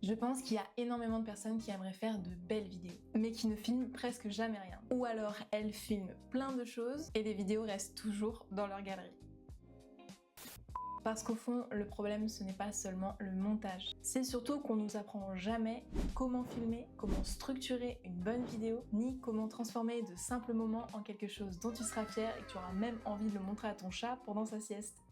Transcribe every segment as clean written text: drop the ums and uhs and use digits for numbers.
Je pense qu'il y a énormément de personnes qui aimeraient faire de belles vidéos, mais qui ne filment presque jamais rien. Ou alors elles filment plein de choses et les vidéos restent toujours dans leur galerie. Parce qu'au fond, le problème, ce n'est pas seulement le montage. C'est surtout qu'on nous apprend jamais comment filmer, comment structurer une bonne vidéo, ni comment transformer de simples moments en quelque chose dont tu seras fier et que tu auras même envie de le montrer à ton chat pendant sa sieste.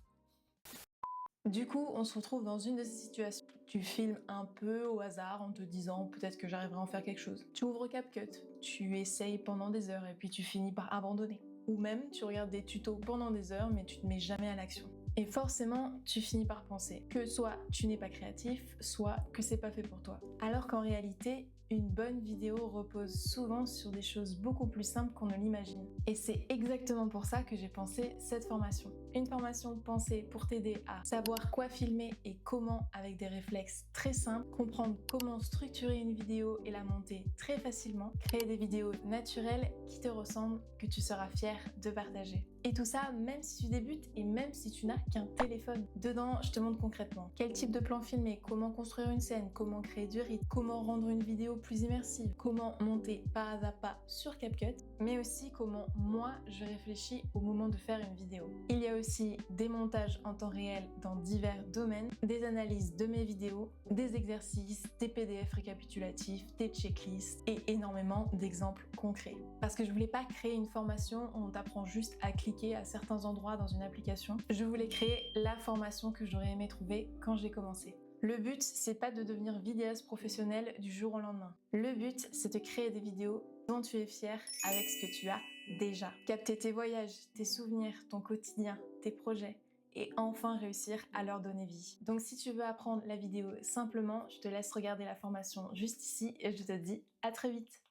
Du coup, on se retrouve dans une de ces situations. Tu filmes un peu au hasard en te disant peut-être que j'arriverai à en faire quelque chose. Tu ouvres CapCut, tu essayes pendant des heures et puis tu finis par abandonner. Ou même tu regardes des tutos pendant des heures mais tu te mets jamais à l'action. Et forcément, tu finis par penser que soit tu n'es pas créatif, soit que c'est pas fait pour toi. Alors qu'en réalité, une bonne vidéo repose souvent sur des choses beaucoup plus simples qu'on ne l'imagine. Et c'est exactement pour ça que j'ai pensé cette formation. Une formation pensée pour t'aider à savoir quoi filmer et comment avec des réflexes très simples, comprendre comment structurer une vidéo et la monter très facilement, créer des vidéos naturelles qui te ressemblent, que tu seras fier de partager. Et tout ça, même si tu débutes et même si tu n'as qu'un téléphone. Dedans, je te montre concrètement quel type de plan filmer, comment construire une scène, comment créer du rythme, comment rendre une vidéo plus immersive, comment monter pas à pas sur CapCut, mais aussi comment moi je réfléchis au moment de faire une vidéo. Il y a aussi des montages en temps réel dans divers domaines, des analyses de mes vidéos, des exercices, des PDF récapitulatifs, des checklists et énormément d'exemples concrets. Parce que je voulais pas créer une formation où on t'apprend juste à cliquer à certains endroits dans une application. Je voulais créer la formation que j'aurais aimé trouver quand j'ai commencé. Le but, c'est pas de devenir vidéaste professionnel du jour au lendemain. Le but, c'est de créer des vidéos dont tu es fier avec ce que tu as déjà. Capter tes voyages, tes souvenirs, ton quotidien, tes projets et enfin réussir à leur donner vie. Donc si tu veux apprendre la vidéo simplement, je te laisse regarder la formation juste ici et je te dis à très vite.